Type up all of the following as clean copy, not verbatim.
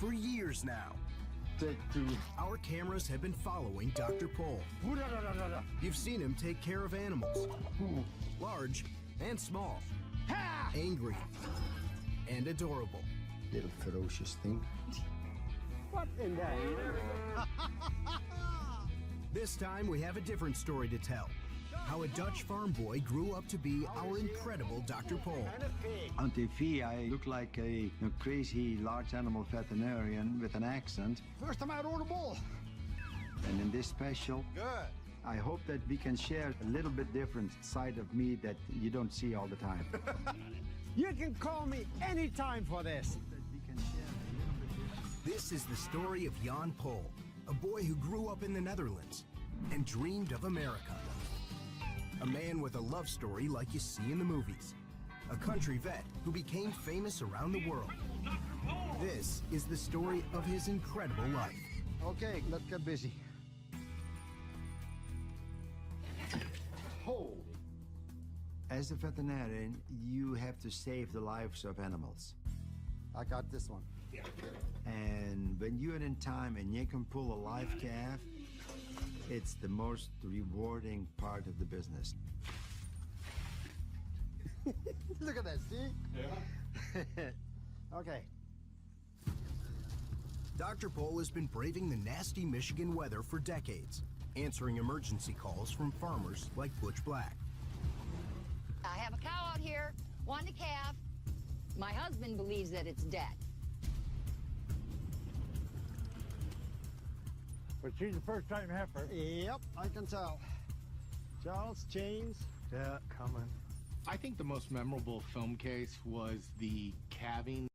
For years now, Take two. our cameras have been following Dr. Pol. You've seen him take care of animals, large and small, angry and adorable. Little ferocious thing. What in the... This time we have a different story to tell. How a Dutch farm boy grew up to be our incredible Dr. Pol. On TV, I look like a crazy large animal veterinarian with an accent. First time I rode a bull. And in this special, Good. I hope that we can share a little bit different side of me that you don't see all the time. You can call me anytime for this. This is the story of Jan Pol, a boy who grew up in the Netherlands and dreamed of America. A man with a love story like you see in the movies. A country vet who became famous around the world. This is the story of his incredible life. Okay, let's get busy. Holy. As a veterinarian, you have to save the lives of animals. I got this one. And when you're in time and you can pull a live calf, it's the most rewarding part of the business. Look at that, see? Yeah. Okay. Dr. Pol has been braving the nasty Michigan weather for decades, answering emergency calls from farmers like Butch Black. I have a cow out here, wanting a calf. My husband believes that it's dead. But she's a first-time heifer. Yep, I can tell. Charles, chains. Yeah, coming. I think the most memorable film case was the calving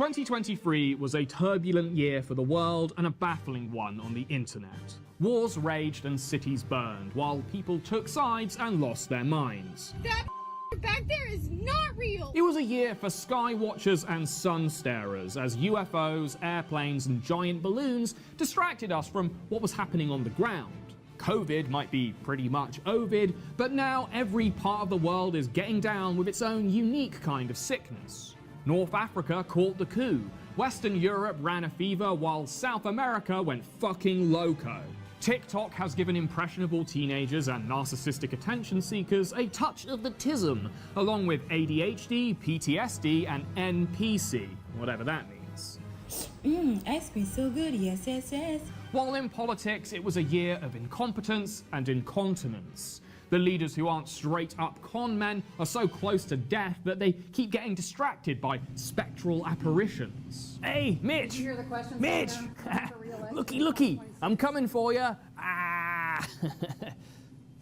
2023 was a turbulent year for the world and a baffling one on the internet. Wars raged and cities burned, while people took sides and lost their minds. That back there is not real! It was a year for sky watchers and sun starers, as UFOs, airplanes, and giant balloons distracted us from what was happening on the ground. COVID might be pretty much Ovid, but now every part of the world is getting down with its own unique kind of sickness. North Africa caught the coup, Western Europe ran a fever, while South America went fucking loco. TikTok has given impressionable teenagers and narcissistic attention seekers a touch of the tism, along with ADHD, PTSD, and NPC, whatever that means. Ice cream so good, yes, yes, yes. While in politics, it was a year of incompetence and incontinence. The leaders who aren't straight-up con men are so close to death that they keep getting distracted by spectral apparitions. Hey, Mitch! Did you hear the questions? Mitch! Looky, looky! I'm coming for you! Ah! Have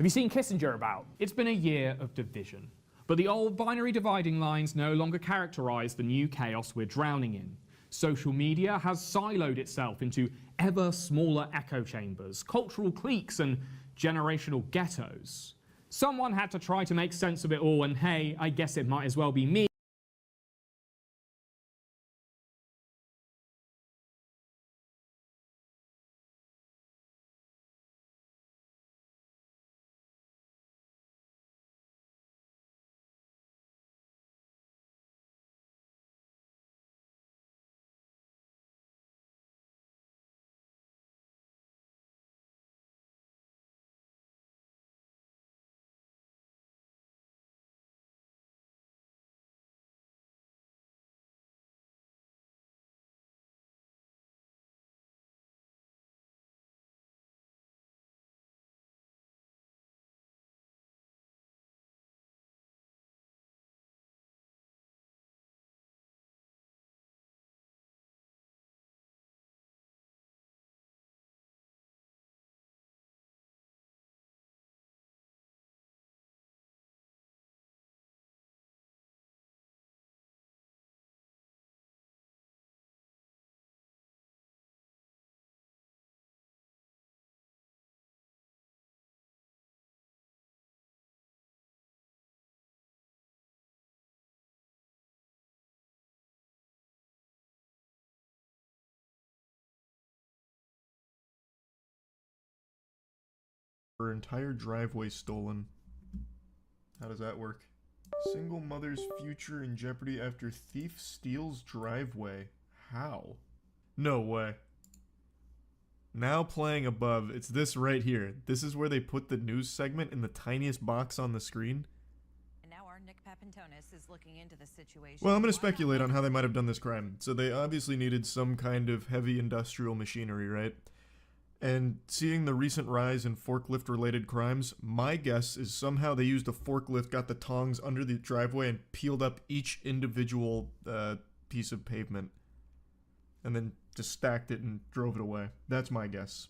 you seen Kissinger about? It's been a year of division. But the old binary dividing lines no longer characterize the new chaos we're drowning in. Social media has siloed itself into ever smaller echo chambers, cultural cliques, and generational ghettos. Someone had to try to make sense of it all, and hey, I guess it might as well be me. Her entire driveway stolen. How does that work? Single mother's future in jeopardy after thief steals driveway. How? No way. Now playing above, it's this right here. This is where they put the news segment in the tiniest box on the screen. And now our Nick Papantonis is looking into the situation. Well, I'm going to speculate on how they might have done this crime. So they obviously needed some kind of heavy industrial machinery, right? And seeing the recent rise in forklift-related crimes, my guess is somehow they used a forklift, got the tongs under the driveway, and peeled up each individual piece of pavement. And then just stacked it and drove it away. That's my guess.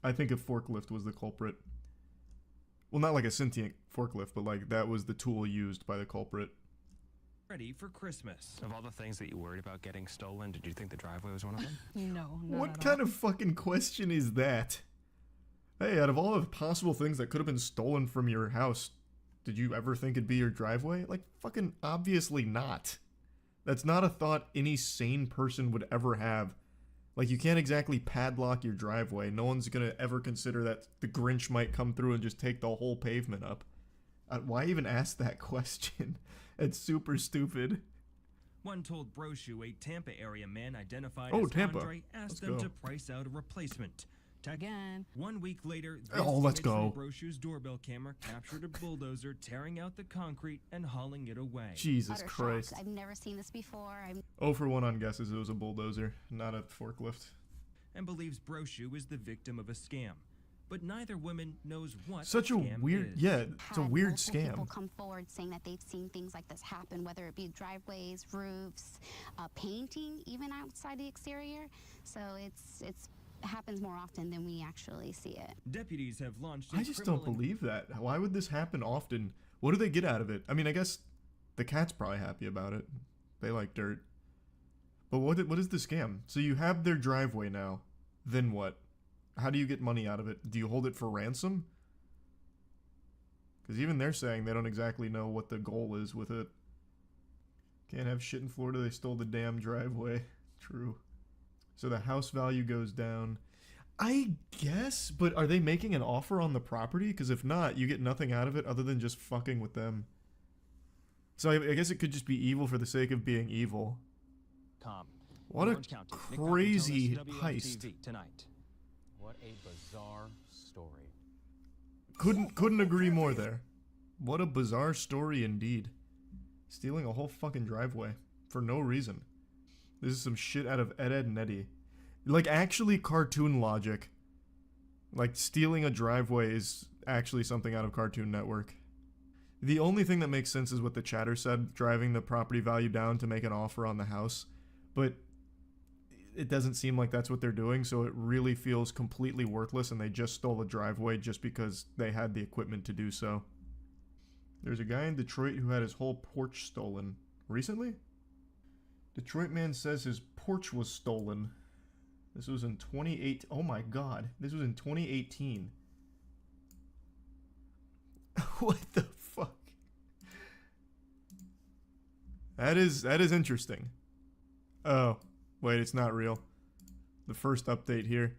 I think a forklift was the culprit. Well, not like a sentient forklift, but like that was the tool used by the culprit. Ready for Christmas. Of all the things that you worried about getting stolen, did you think the driveway was one of them? No, What kind of fucking question is that? Hey, out of all the possible things that could have been stolen from your house, did you ever think it'd be your driveway? Like, fucking obviously not. That's not a thought any sane person would ever have. Like, you can't exactly padlock your driveway. No one's gonna ever consider that the Grinch might come through and just take the whole pavement up. Why even ask that question? It's super stupid. One told Brochu a Tampa area man identified Oh, as Tampa. Andre asked Let's them go. to price out a replacement. Again. 1 week later, Oh, let's go. Brochu's doorbell camera captured a bulldozer tearing out the concrete and hauling it away. Jesus Christ. I've never seen this before. Oh for 1 on guesses. It was a bulldozer, not a forklift. And believes Brochu is the victim of a scam. But neither woman knows what Such a scam weird, is. yeah, it's a weird multiple scam. People come forward saying that they've seen things like this happen, whether it be driveways, roofs, painting, even outside the exterior. So it's happens more often than we actually see it. Deputies have launched I just don't believe that. Why would this happen often? What do they get out of it? I mean, I guess the cat's probably happy about it. They like dirt. But what is the scam? So you have their driveway now. Then what? How do you get money out of it? Do you hold it for ransom? Because even they're saying they don't exactly know what the goal is with it. Can't have shit in Florida. They stole the damn driveway. True. So the house value goes down. I guess, but are they making an offer on the property? Because if not, you get nothing out of it other than just fucking with them. So I guess it could just be evil for the sake of being evil. What a crazy heist. Tonight. What a bizarre story. Couldn't agree more there. What a bizarre story indeed. Stealing a whole fucking driveway for no reason. This is some shit out of Ed, Edd n Eddy. Like, actually cartoon logic. Like, stealing a driveway is actually something out of Cartoon Network. The only thing that makes sense is what the chatter said, driving the property value down to make an offer on the house. But it doesn't seem like that's what they're doing, so it really feels completely worthless, and they just stole a driveway just because they had the equipment to do so. There's a guy in Detroit who had his whole porch stolen. Recently? Detroit man says his porch was stolen. This was in 2018. Oh my god. This was in 2018. What the fuck? That is interesting. Oh, wait, it's not real. The first update here.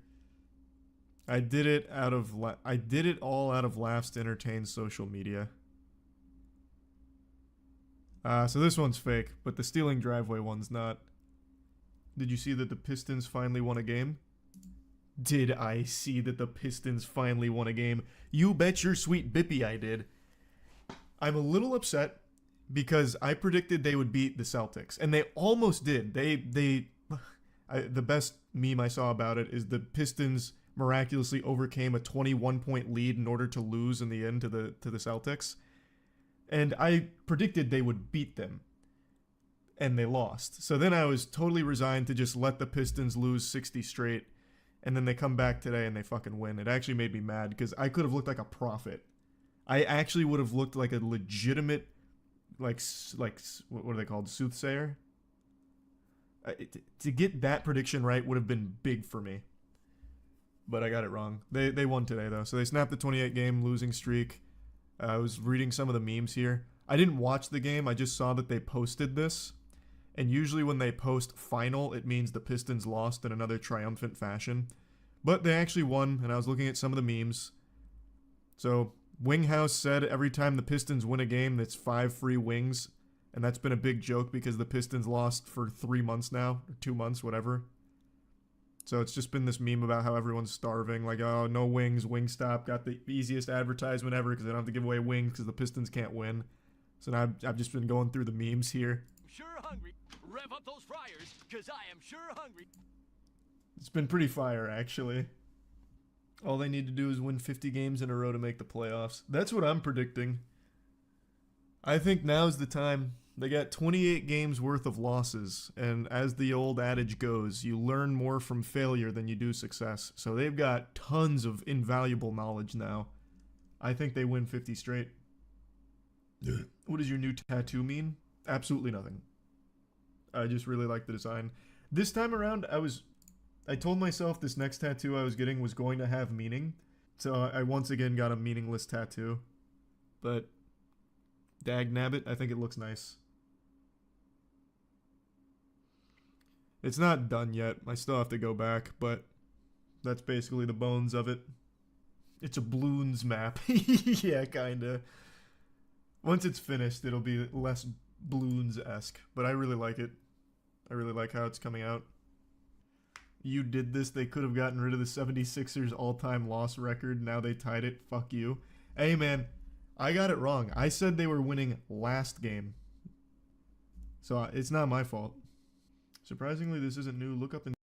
I did it all out of laughs to entertain social media. So this one's fake, but the stealing driveway one's not. Did you see that the Pistons finally won a game? Did I see that the Pistons finally won a game? You bet your sweet bippy I did. I'm a little upset because I predicted they would beat the Celtics, and they almost did. The best meme I saw about it is the Pistons miraculously overcame a 21-point lead in order to lose in the end to the Celtics. And I predicted they would beat them. And they lost. So then I was totally resigned to just let the Pistons lose 60 straight. And then they come back today and they fucking win. It actually made me mad because I could have looked like a prophet. I actually would have looked like a legitimate, like what are they called? Soothsayer? To get that prediction right would have been big for me. But I got it wrong. They won today though. So they snapped the 28-game losing streak. I was reading some of the memes here. I didn't watch the game. I just saw that they posted this. And usually when they post final, it means the Pistons lost in another triumphant fashion. But they actually won, and I was looking at some of the memes. So, Winghouse said every time the Pistons win a game, it's 5 free wings. And that's been a big joke because the Pistons lost for 3 months now, or 2 months, whatever. So it's just been this meme about how everyone's starving. Like, oh, no wings, Wingstop got the easiest advertisement ever because they don't have to give away wings because the Pistons can't win. So now I've just been going through the memes here. Sure hungry. Rev up those fryers, because I am sure hungry. It's been pretty fire, actually. All they need to do is win 50 games in a row to make the playoffs. That's what I'm predicting. I think now's the time. They got 28 games worth of losses, and as the old adage goes, you learn more from failure than you do success. So they've got tons of invaluable knowledge now. I think they win 50 straight. What does your new tattoo mean? Absolutely nothing. I just really like the design. This time around, I told myself this next tattoo I was getting was going to have meaning. So I once again got a meaningless tattoo. But dag nabbit, I think it looks nice. It's not done yet. I still have to go back, but that's basically the bones of it. It's a balloons map. Yeah, kinda. Once it's finished, it'll be less balloons-esque, but I really like it. I really like how it's coming out. You did this, they could have gotten rid of the 76ers all-time loss record, now they tied it, fuck you. Hey man, I got it wrong. I said they were winning last game. So it's not my fault. Surprisingly, this isn't new. Look up and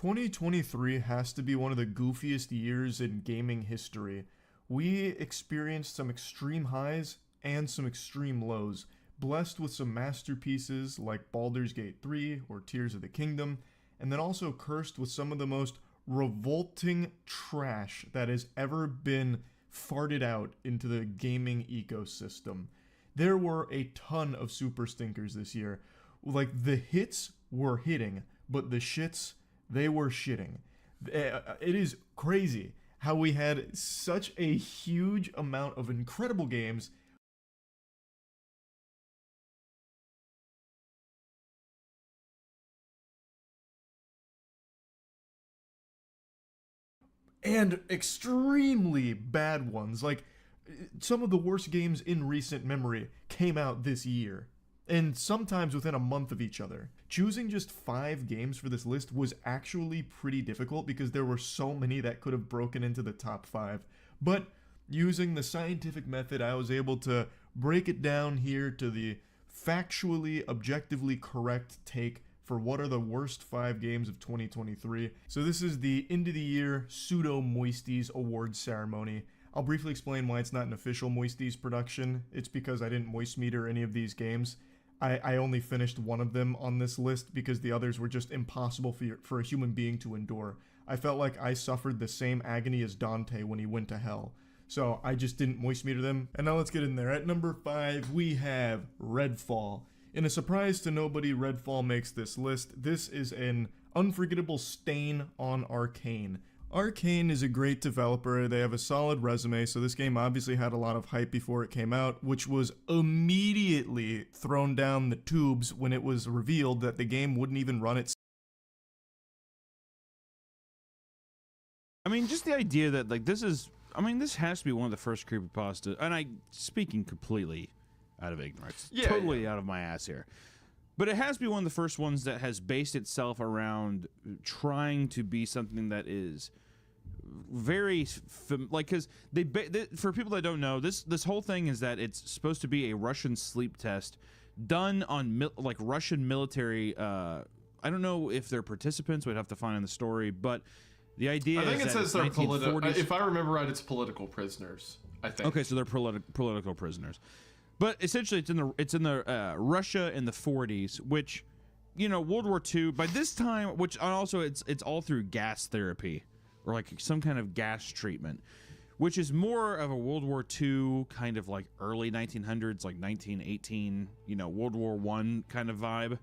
2023 has to be one of the goofiest years in gaming history. We experienced some extreme highs and some extreme lows, blessed with some masterpieces like Baldur's Gate 3 or Tears of the Kingdom, and then also cursed with some of the most revolting trash that has ever been farted out into the gaming ecosystem. There were a ton of super stinkers this year. Like, the hits were hitting, but the shits, they were shitting. It is crazy how we had such a huge amount of incredible games and extremely bad ones. Like, some of the worst games in recent memory came out this year, and sometimes within a month of each other. Choosing just 5 games for this list was actually pretty difficult because there were so many that could have broken into the top 5. But using the scientific method, I was able to break it down here to the factually, objectively correct take for what are the worst 5 games of 2023. So this is the end of the year Pseudo Moisties Awards ceremony. I'll briefly explain why it's not an official Moisties production. It's because I didn't moist meter any of these games. I only finished one of them on this list because the others were just impossible for a human being to endure. I felt like I suffered the same agony as Dante when he went to hell. So I just didn't moist meter them. And now let's get in there. At number 5, we have Redfall. In a surprise to nobody, Redfall makes this list. This is an unforgettable stain on Arcane. Arcane is a great developer, they have a solid resume, so this game obviously had a lot of hype before it came out, which was immediately thrown down the tubes when it was revealed that the game wouldn't even run its. I mean, just the idea that, like, this has to be one of the first creepypasta, and speaking completely out of ignorance, totally out of my ass here. But it has to be one of the first ones that has based itself around trying to be something that is very because for people that don't know, this whole thing is that it's supposed to be a Russian sleep test done on Russian military. I don't know if they're participants. We'd have to find in the story, but the idea. I think is it says they're political. If I remember right, it's political prisoners. I think. Okay, so they're political prisoners. But essentially, it's in the Russia in the 40s, which, you know, World War II. By this time, which also it's all through gas therapy, or like some kind of gas treatment, which is more of a World War II kind of like early 1900s, like 1918, you know, World War I kind of vibe.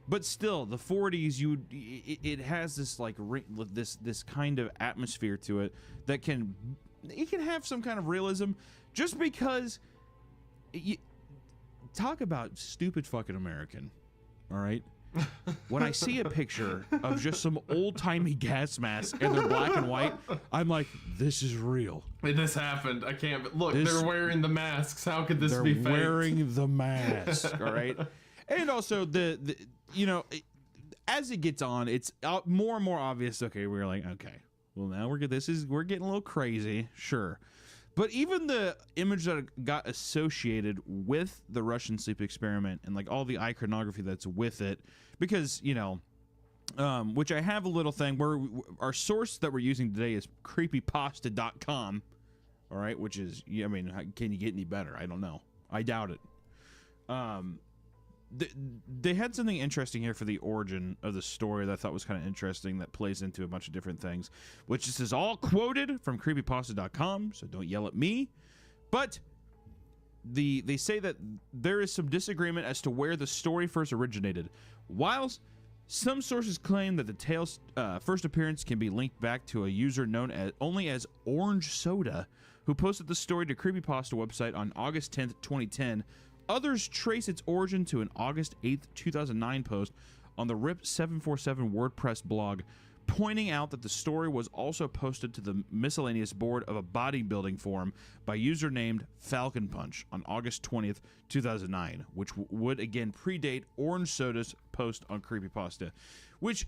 But still, the 40s, it has this like this kind of atmosphere to it that can have some kind of realism, just because. Talk about stupid fucking American, all right? When I see a picture of just some old-timey gas masks and they're black and white, I'm like, this is real. This happened. I can't. Look, they're wearing the masks. How could this be fake? They're wearing the mask, all right? And also, the you know, as it gets on, it's more and more obvious. Okay, we're like, okay, well, now we're getting a little crazy, sure. But even the image that got associated with the Russian sleep experiment and like all the iconography that's with it, because, you know, which I have a little thing where our source that we're using today is creepypasta.com, all right, which is, I mean, can you get any better? I don't know. I doubt it. They had something interesting here for the origin of the story that I thought was kind of interesting that plays into a bunch of different things, which this is all quoted from creepypasta.com, so don't yell at me. But they say that there is some disagreement as to where the story first originated. Whilst some sources claim that the tale's first appearance can be linked back to a user known only as Orange Soda, who posted the story to Creepypasta website on August 10th, 2010, others trace its origin to an August 8th, 2009 post on the RIP747 WordPress blog, pointing out that the story was also posted to the miscellaneous board of a bodybuilding forum by user named Falcon Punch on August 20th, 2009, which would again predate Orange Soda's post on Creepypasta. Which,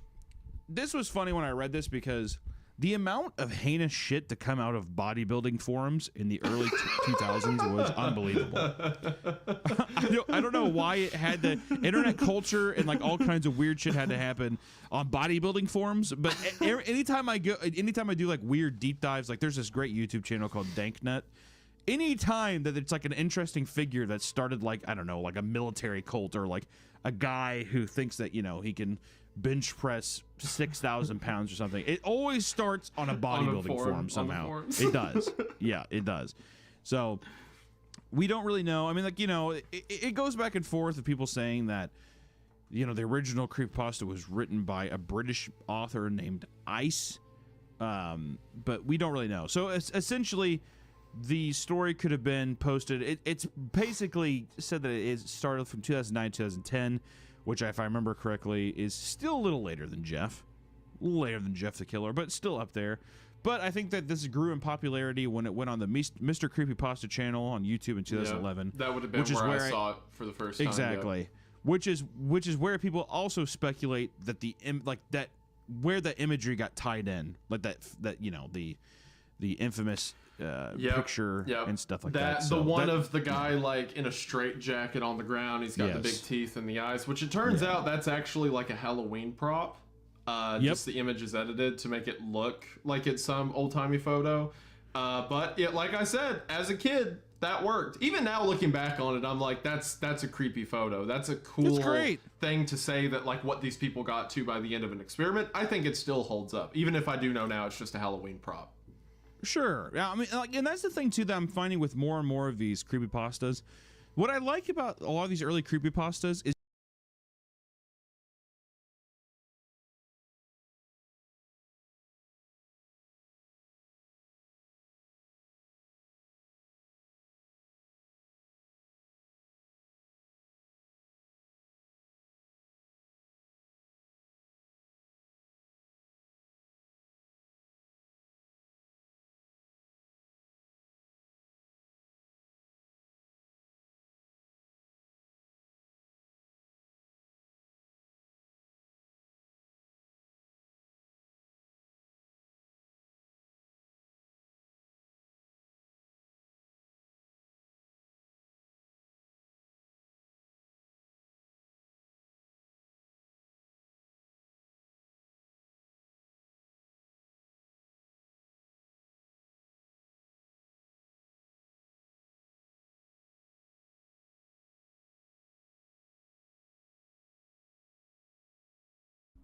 this was funny when I read this because The amount of heinous shit to come out of bodybuilding forums in the early 2000s was unbelievable. I don't know why it had the internet culture and like all kinds of weird shit had to happen on bodybuilding forums. But anytime I do like weird deep dives, like there's this great YouTube channel called Danknet. Anytime that it's like an interesting figure that started like, I don't know, like a military cult or like a guy who thinks that, you know, he can bench press 6,000 pounds or something. It always starts on a bodybuilding forum somehow. It does. Yeah, it does. So we don't really know. I mean, like, you know, it goes back and forth with people saying that, you know, the original creepypasta was written by a British author named Ice. But we don't really know. So essentially, the story could have been posted. It's basically said that it started from 2009, 2010. Which, if I remember correctly, is still a little later than Jeff. A little later than Jeff the Killer, but still up there. But I think that this grew in popularity when it went on the Mr. Creepypasta channel on YouTube in 2011. Yeah, that would have been where I saw it for the first time. Exactly. Yeah. Which is where people also speculate that where the imagery got tied in. Like that you know, the infamous picture and stuff like that. So of the guy like in a straight jacket on the ground. He's got the big teeth and the eyes, which it turns out that's actually like a Halloween prop. Just the image is edited to make it look like it's some old-timey photo. But like I said, as a kid, that worked. Even now looking back on it, I'm like, that's a creepy photo. That's a cool thing to say that like what these people got to by the end of an experiment. I think it still holds up, even if I do know now it's just a Halloween prop. Sure. Yeah, I mean, like, and that's the thing too that I'm finding with more and more of these creepypastas. What I like about a lot of these early creepypastas is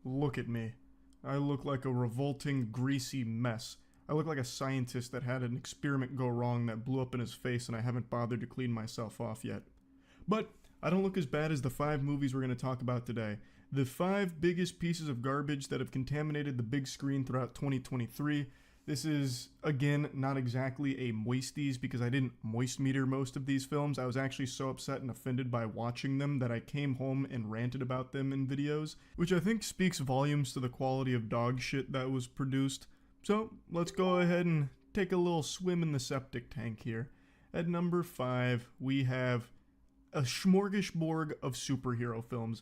Look at me. I look like a revolting, greasy mess. I look like a scientist that had an experiment go wrong that blew up in his face and I haven't bothered to clean myself off yet. But I don't look as bad as the 5 movies we're going to talk about today. The 5 biggest pieces of garbage that have contaminated the big screen throughout 2023. This is, again, not exactly a moisties because I didn't moist meter most of these films. I was actually so upset and offended by watching them that I came home and ranted about them in videos, which I think speaks volumes to the quality of dog shit that was produced. So, let's go ahead and take a little swim in the septic tank here. At number 5, we have a smorgasbord of superhero films.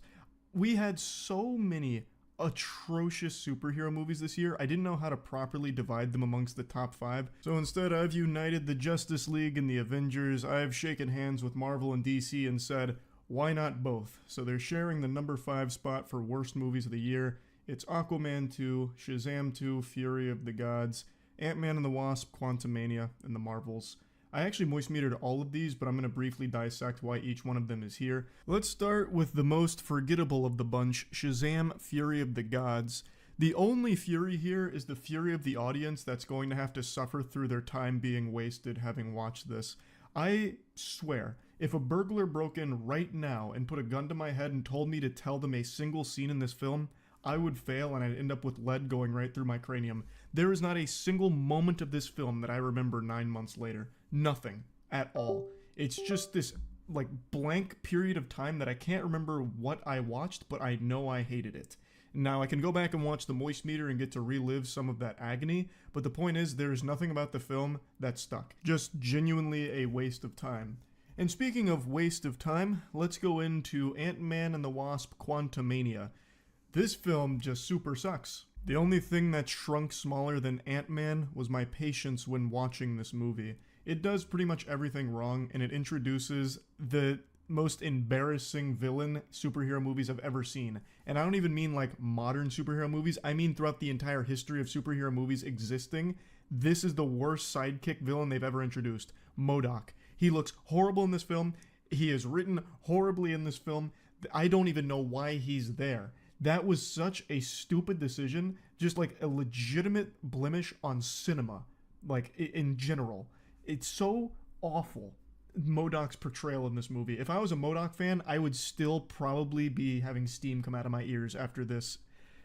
We had so many atrocious superhero movies this year, I didn't know how to properly divide them amongst the top 5. So instead, I've united the Justice League and the Avengers. I've shaken hands with Marvel and DC and said, why not both? So they're sharing the number 5 spot for worst movies of the year. It's Aquaman 2, Shazam 2, Fury of the Gods, Ant-Man and the Wasp, Quantumania, and the Marvels. I actually moist metered all of these, but I'm going to briefly dissect why each one of them is here. Let's start with the most forgettable of the bunch, Shazam! Fury of the Gods. The only fury here is the fury of the audience that's going to have to suffer through their time being wasted having watched this. I swear, if a burglar broke in right now and put a gun to my head and told me to tell them a single scene in this film, I would fail and I'd end up with lead going right through my cranium. There is not a single moment of this film that I remember 9 months later. Nothing at all. It's just this like blank period of time that I can't remember what I watched, but I know I hated it. Now I can go back and watch the moist meter and get to relive some of that agony, but the point is there's nothing about the film that stuck. Just genuinely a waste of time. And speaking of waste of time, let's go into Ant-Man and the Wasp: Quantumania. This film just super sucks. The only thing that shrunk smaller than Ant-Man was my patience when watching this movie. It does pretty much everything wrong, and it introduces the most embarrassing villain superhero movies I've ever seen. And I don't even mean like modern superhero movies, I mean throughout the entire history of superhero movies existing. This is the worst sidekick villain they've ever introduced. MODOK. He looks horrible in this film. He is written horribly in this film. I don't even know why he's there. That was such a stupid decision, just like a legitimate blemish on cinema, like in general. It's so awful, MODOK's portrayal in this movie. If I was a MODOK fan, I would still probably be having steam come out of my ears after this.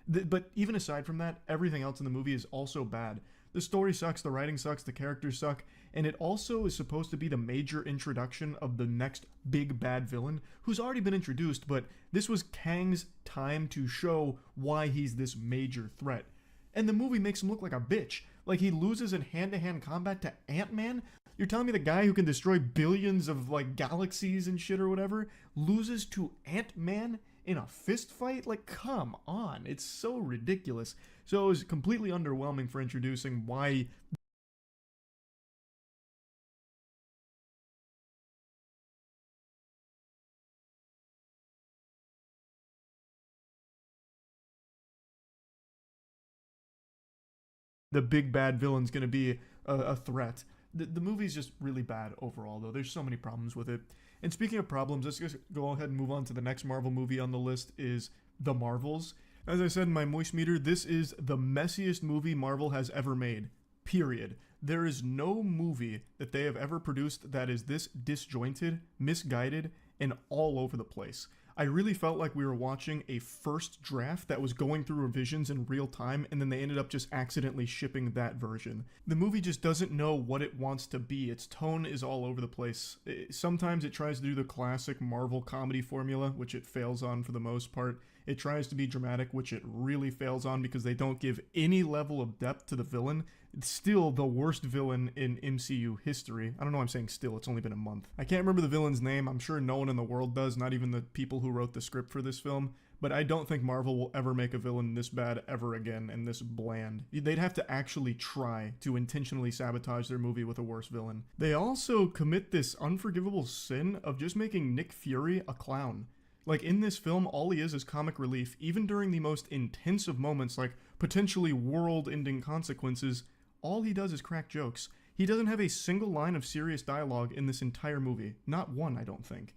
But even aside from that, everything else in the movie is also bad. The story sucks, the writing sucks, the characters suck, and it also is supposed to be the major introduction of the next big bad villain, who's already been introduced, but this was Kang's time to show why he's this major threat. And the movie makes him look like a bitch. Like he loses in hand-to-hand combat to Ant-Man? You're telling me the guy who can destroy billions of like galaxies and shit or whatever loses to Ant-Man in a fist fight? Like, come on. It's so ridiculous. So it was completely underwhelming for introducing why the big bad villain's gonna be a threat. The movie's just really bad overall, though. There's so many problems with it. And speaking of problems, let's just go ahead and move on to the next Marvel movie on the list is The Marvels. As I said in my moist meter, this is the messiest movie Marvel has ever made. Period. There is no movie that they have ever produced that is this disjointed, misguided, and all over the place. I really felt like we were watching a first draft that was going through revisions in real time, and then they ended up just accidentally shipping that version. The movie just doesn't know what it wants to be. Its tone is all over the place. Sometimes it tries to do the classic Marvel comedy formula, which it fails on for the most part. It tries to be dramatic, which it really fails on because they don't give any level of depth to the villain. It's still the worst villain in MCU history. I don't know why I'm saying still, it's only been a month. I can't remember the villain's name. I'm sure no one in the world does, not even the people who wrote the script for this film. But I don't think Marvel will ever make a villain this bad ever again and this bland. They'd have to actually try to intentionally sabotage their movie with a worse villain. They also commit this unforgivable sin of just making Nick Fury a clown. Like, in this film, all he is comic relief, even during the most intense of moments, like potentially world-ending consequences. All he does is crack jokes. He doesn't have a single line of serious dialogue in this entire movie. Not one, I don't think.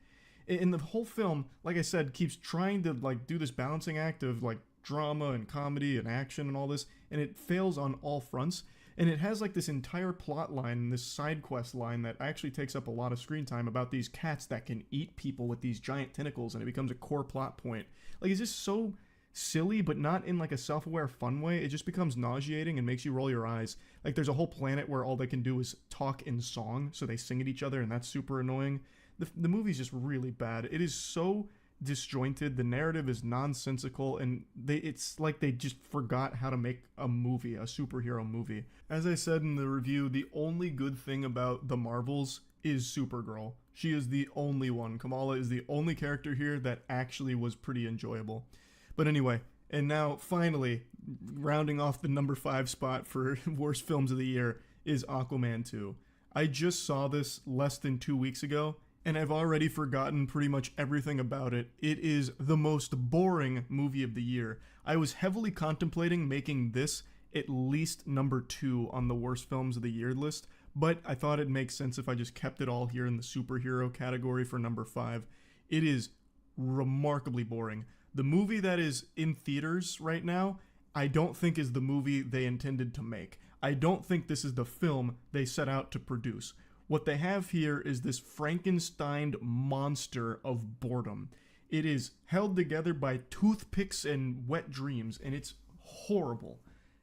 And the whole film, like I said, keeps trying to, like, do this balancing act of, like, drama and comedy and action and all this, and it fails on all fronts. And it has like this entire plot line, this side quest line that actually takes up a lot of screen time about these cats that can eat people with these giant tentacles, and it becomes a core plot point. Like, it's just so silly, but not in like a self-aware fun way. It just becomes nauseating and makes you roll your eyes. Like, there's a whole planet where all they can do is talk in song, so they sing at each other, and that's super annoying. The movie's just really bad. It is so disjointed, the narrative is nonsensical, and it's like they just forgot how to make a movie, a superhero movie. As I said in the review, the only good thing about The Marvels is Supergirl. She is the only one. Kamala is the only character here that actually was pretty enjoyable. But anyway, and now finally, rounding off the number 5 spot for worst films of the year is Aquaman 2. I just saw this less than 2 weeks ago, and I've already forgotten pretty much everything about it. It is the most boring movie of the year. I was heavily contemplating making this at least number 2 on the worst films of the year list, but I thought it'd make sense if I just kept it all here in the superhero category for number 5. It is remarkably boring. The movie that is in theaters right now, I don't think is the movie they intended to make. I don't think this is the film they set out to produce. What they have here is this Frankenstein monster of boredom. It is held together by toothpicks and wet dreams, and it's horrible.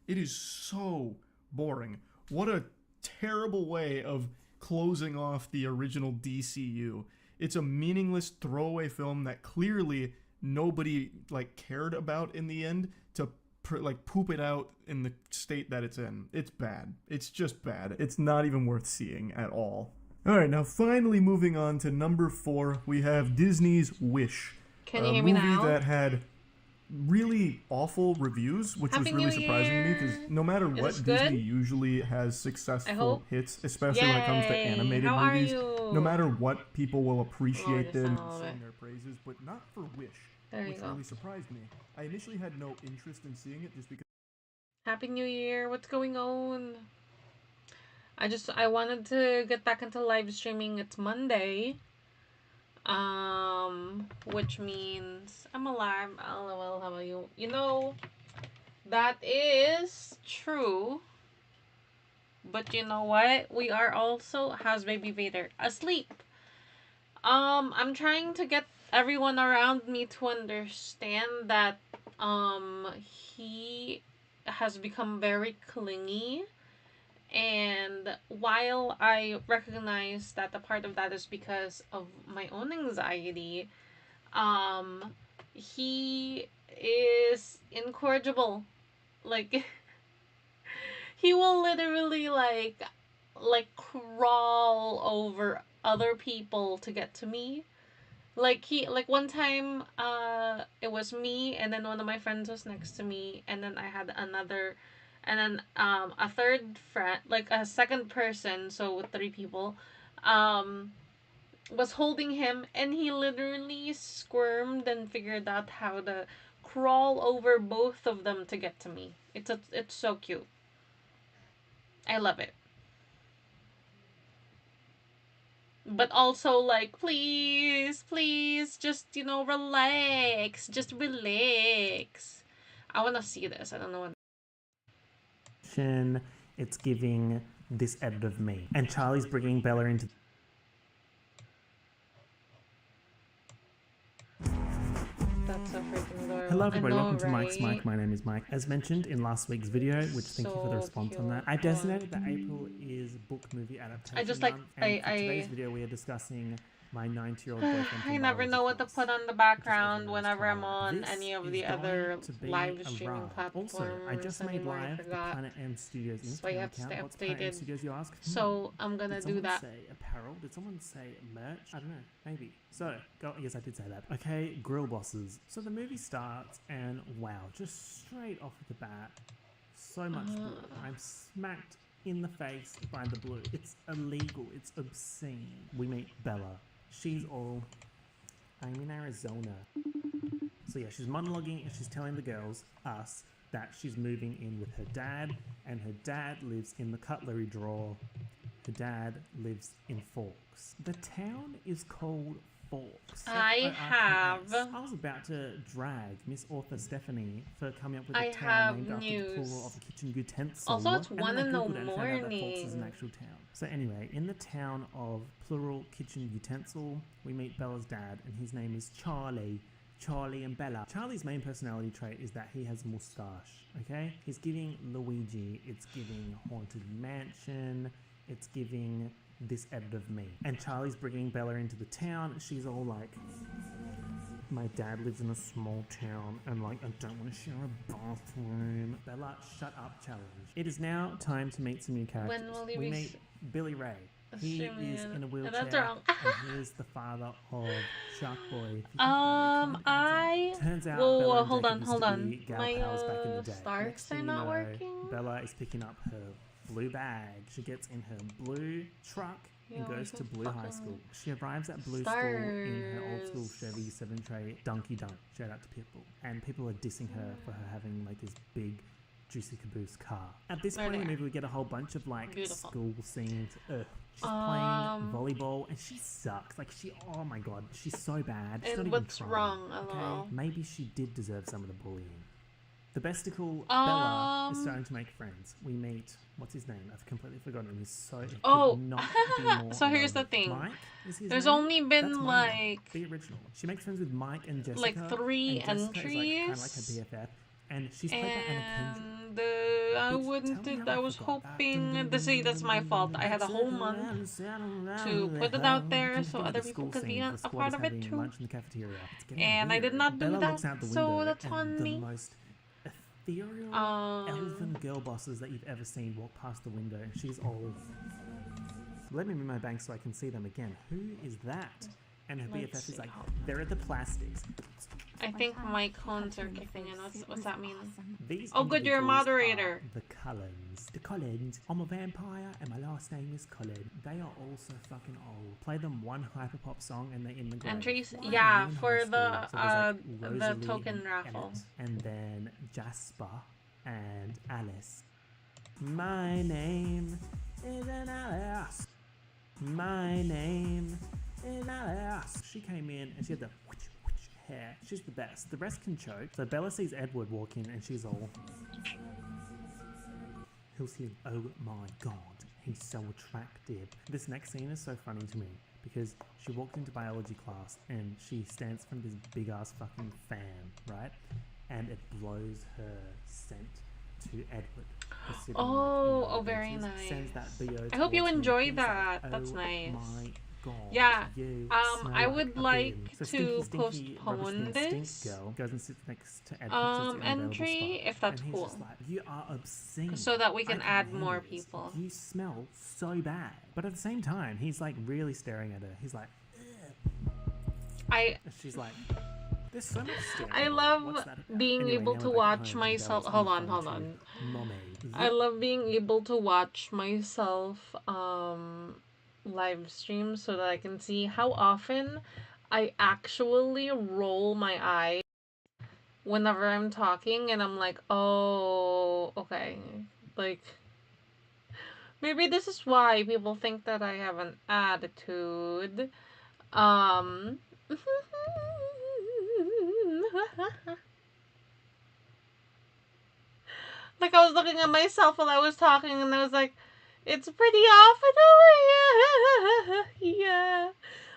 It is so boring. What a terrible way of closing off the original DCU. It's a meaningless throwaway film that clearly nobody like cared about in the end to like poop it out in the state that it's in. It's bad. It's just bad. It's not even worth seeing at all. Alright, now finally moving on to number 4, we have Disney's Wish. Can you hear me now? A movie that had really awful reviews, which was really surprising to me because no matter what, Disney usually has successful hits, especially when it comes to animated movies. No matter what, people will appreciate them and sing their praises, but not for Wish, which really surprised me. I initially had no interest in seeing it just because. Happy New Year! What's going on? I wanted to get back into live streaming. It's Monday. Which means I'm alive. LOL, how about you? You know, that is true. But you know what? We are also, how's baby Vader? Asleep. I'm trying to get everyone around me to understand that, he has become very clingy. And while I recognize that a part of that is because of my own anxiety, he is incorrigible. Like, he will literally like crawl over other people to get to me. Like one time, it was me, and then one of my friends was next to me, and then I had another, and then a third friend, like a second person, so with 3 people, was holding him, and he literally squirmed and figured out how to crawl over both of them to get to me. It's so cute. I love it. But also, like, please, just, you know, relax. Just relax. I want to see this. I don't know what. It's giving this edit of me. And Charlie's bringing Bella into... That's so freaking adorable. Hello everybody, welcome to Mike's Mike. My name is Mike. As mentioned in last week's video, which thank you for the response on that, I designated that April is book movie adaptation. I just like, month, and for today's video we are discussing my 90-year-old boyfriend. I never know what to put on the background whenever I'm on any of the other live streaming platforms. Also, I just made live the Planet M Studios Instagram so you have to stay account. What's Planet M updated. Studios, you ask? So I'm gonna do that. Did someone say apparel? Did someone say merch? I don't know. Maybe. So, yes, I did say that. Okay, grill bosses. So the movie starts, and wow, just straight off the bat, so much blue. I'm smacked in the face by the blue. It's illegal. It's obscene. We meet Bella. She's all, I'm in Arizona. So yeah, she's monologuing and she's telling the girls, us, that she's moving in with her dad, and her dad lives in the cutlery drawer. Her dad lives in Forks. The town is called Forks. I was about to drag Miss Author Stephanie for coming up with a town named after the plural of a kitchen utensil. Also, it's 1 in the Forks morning. is an actual town. So anyway, in the town of plural kitchen utensil, we meet Bella's dad, and his name is Charlie. Charlie and Bella. Charlie's main personality trait is that he has a mustache, okay? He's giving Luigi, it's giving Haunted Mansion, it's giving this edit of me. And Charlie's bringing Bella into the town. She's all like, my dad lives in a small town, and like, I don't want to share a bathroom. Bella, shut up challenge. It is now time to meet some new characters. When will you we meet Billy Ray. He is in a wheelchair, That's wrong. and he is the father of Shark Boy. Turns out whoa, Bella hold and on. Jacob used to be gal pals back in the day. Starks Next thing are you not know, working. Bella is picking up her blue bag. She gets in her blue truck and goes to Blue High School. She arrives at Blue School in her old school Chevy 7-tray Donkey Dunk. Shout out to Pitbull. And people are dissing her for her having like this big juicy caboose car. At this point in the movie, we get a whole bunch of like school scenes. She's playing volleyball and she sucks. Like oh my god, she's so bad. She's and not what's even wrong? Okay, maybe she did deserve some of the bullying. The besticle Bella is starting to make friends. We meet, what's his name? I've completely forgotten him. He's so not be more so here's the thing. Mike is his There's name? only been That's like the original. She makes friends with Mike and Jessica. like 3 and Jessica entries. Is like, kind of like her BFF. And she's played by Anna Kendrick. And I was hoping to see that's my fault. I had a whole month to put it out there so other people could be a part of it too. And I did not do that, so that's on me. The most ethereal elven girl bosses that you've ever seen walk past the window. She's old. Let me move my bank so I can see them again. Who is that? And her Let's BFF is see, like, hold there are the plastics. I think my cones are kicking in. What's that mean? These Oh, good, you're a individuals moderator. are the Cullens. The Cullens. I'm a vampire and my last name is Cullen. They are all so fucking old. Play them one hyperpop song and they're in the grave. Entries, Why yeah, are you in for high the school? So there's, like, the Rosalie token and raffle. Emmett, and then Jasper and Alice. My name isn't Alice. My name is Alice. She came in and she had the hair. She's the best. The rest can choke. So Bella sees Edward walk in and she's all... Hilsley, oh my god, he's so attractive. This next scene is so funny to me because she walked into biology class and she stands in front of this big ass fucking fan, right? And it blows her scent to Edward. Oh, very nice. Sends that BO I hope you towards him. enjoyed He's that. like, That's oh nice. My god, yeah. you I smell would a like bin. So to Stinky, postpone this. Stink girl goes and sits next to Edward. Entry, if that's and he's cool. just like, you are obscene. So that we can I add can't more handle this. people. You smell so bad. But at the same time, he's like really staring at her. He's like, and she's like, there's so much staring. I love being able to watch myself. Hold on. I love being able to watch myself live stream so that I can see how often I actually roll my eyes whenever I'm talking, and I'm like, oh, okay, like maybe this is why people think that I have an attitude. Like, I was looking at myself while I was talking, and I was like, it's pretty often over here. Yeah.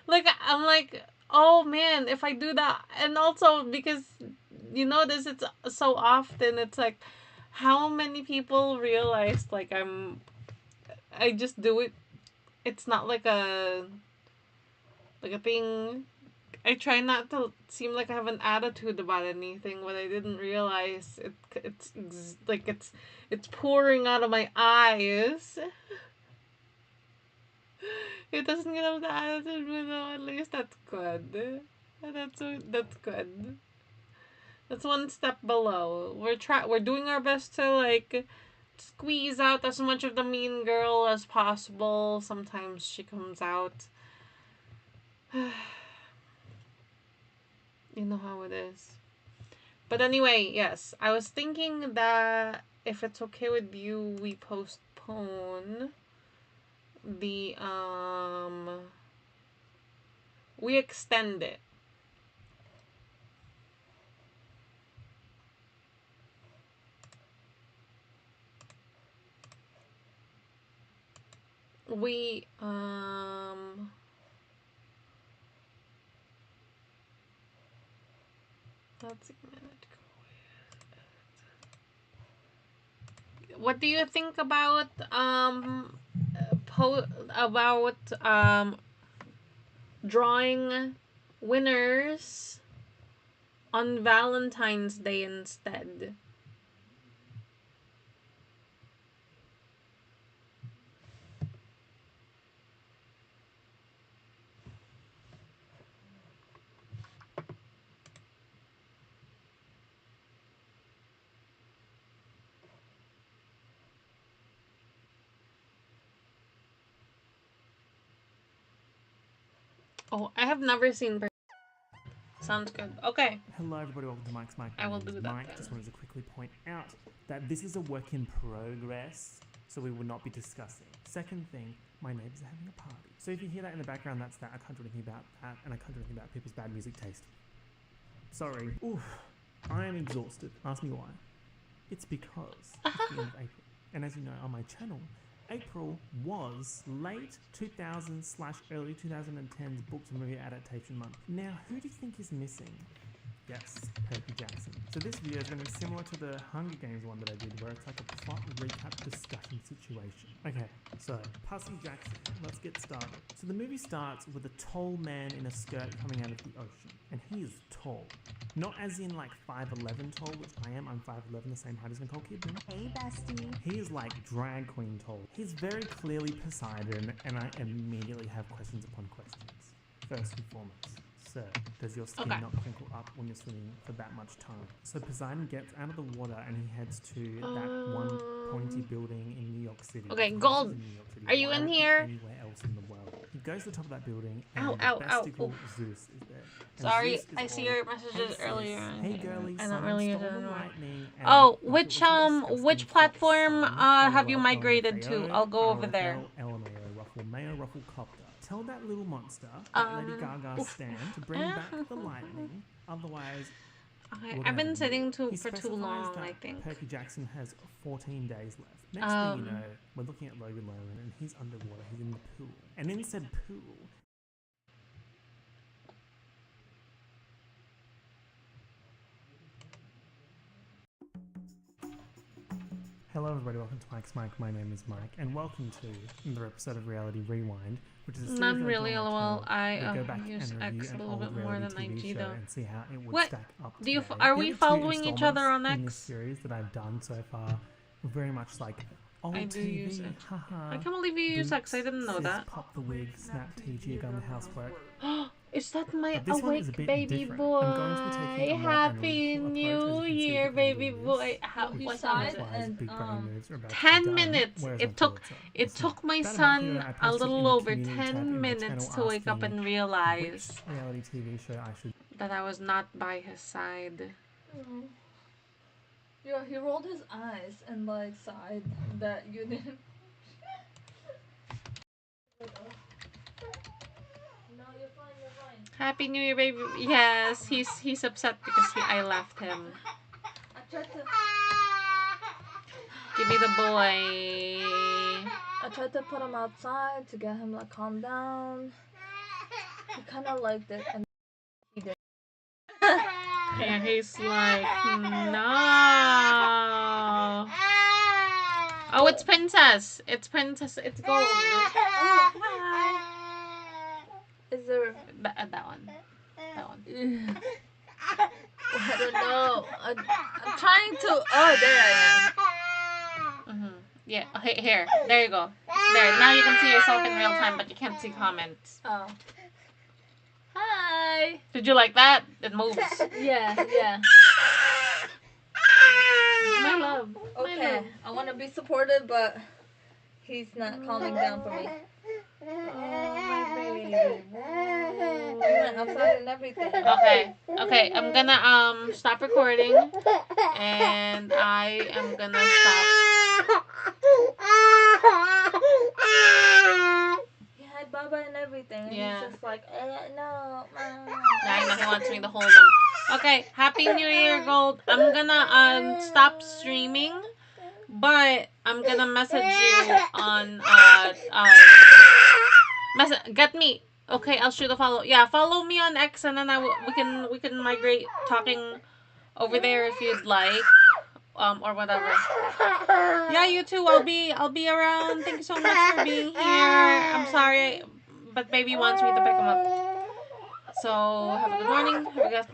Like, I'm like, oh man, if I do that. And also, because you notice it's so often, it's like, how many people realize, like, I just do it. It's not like a thing. I try not to seem like I have an attitude about anything, but I didn't realize it's pouring out of my eyes. It doesn't get out the attitude, but no, at least that's good. That's good. That's one step below. We're doing our best to like squeeze out as much of the mean girl as possible. Sometimes she comes out. You know how it is. But anyway, yes. I was thinking that if it's okay with you, we postpone the, we extend it. We, let's see. What do you think about drawing winners on Valentine's Day instead? Oh, I have never seen. Sounds good. Okay. Hello, everybody. Welcome to Mike's Mike. I will do that. Mike, just wanted to quickly point out that this is a work in progress, so we will not be discussing. Second thing, my neighbors are having a party. So if you hear that in the background, that's that. I can't do anything about that, and I can't do anything about people's bad music taste. Sorry. Oof. I am exhausted. Ask me why. It's because it's the end of April. And as you know, on my channel, April was late 2000/early 2010's book to movie adaptation month. Now, who do you think is missing? Yes, Percy Jackson. So this video is going to be similar to the Hunger Games one that I did, where it's like a plot recap discussion situation. Okay, so Percy Jackson, let's get started. So the movie starts with a tall man in a skirt coming out of the ocean, and he is tall. Not as in like 5'11" tall, which I am. I'm 5'11", the same height as Nicole Kidman. Hey, bestie. He is like drag queen tall. He's very clearly Poseidon, and I immediately have questions upon questions. First and foremost, sir, does your skin not crinkle up when you're swimming for that much time? So Poseidon gets out of the water and he heads to that one pointy building in New York City. Okay, Gold, are you in here? Anywhere else in the world. He goes to the top of that building and ow, besticle Zeus is there. And Sorry, Zeus is I see all, your messages "Hey, earlier. Hey girlie, I don't someone really stole the know. lightning and Oh, bucket which platform have you migrated to? I'll go over there. LMAO, Ruffle Mayo, Ruffle Copter. Tell that little monster at Lady Gaga's stand to bring back the lightning. Otherwise, okay, I've been sitting for too long, I think. Perky Jackson has 14 days left. Next thing you know, we're looking at Logan Lerman and he's underwater. He's in the pool. And in said pool, hello everybody, welcome to Mike's Mike. My name is Mike, and welcome to another episode of Reality Rewind, which is a series Not I've really, done lol. I go back use and X review a an little bit old more reality than TV IG show though. and see how it would What? stack up Do you today. are The we other two following each other on installments in X? this series that I've done so far were very much like old I do TV, use it. haha. I can't believe you use X. I didn't know Sis, that. Pop the wig, snap TG, gun the housework. Is that my But this one is a awake bit baby different. boy? I'm going to be taking a more Happy analytical New approach, as you can see Year, with the baby videos, boy. How which what implies time is it? big brain moves are about to be 10 done, minutes. whereas It my took thoughts are it took my About a month son ago, I a posted in little the over community tab 10 in my minutes channel to wake up asking and realize which reality TV show I should. that I was not by his side. Yeah, he rolled his eyes and like sighed that you didn't. No, you're fine, you're fine. Happy New Year, baby. Yes, he's upset because I left him. I tried to. Give me the boy. I tried to put him outside to get him like calm down. He kind of liked it, and he did. And he's like, no. Oh, it's Princess. It's Princess. It's Gold. Oh, hi. Is there that one? That one. I don't know. I'm trying to. Oh, there I am. Yeah. Here. There you go. There. Now you can see yourself in real time, but you can't see comments. Oh. Hi. Did you like that? It moves. Yeah. My love. Okay. My love. I want to be supportive, but he's not calming down for me. Oh, my baby. He went outside and everything. Okay. I'm gonna stop recording, and I am gonna stop. He had Baba and everything, and Yeah. he's just like, no. Now I know he wants me to hold him. Okay, Happy New Year, Gold. I'm gonna stop streaming, but I'm gonna message you on get me. Okay, I'll shoot a follow. Yeah, follow me on X, and then we can migrate talking over there if you'd like, or whatever. Yeah, you too. I'll be around. Thank you so much for being here. I'm sorry, but baby wants me to pick him up. So have a good morning. Have a good afternoon.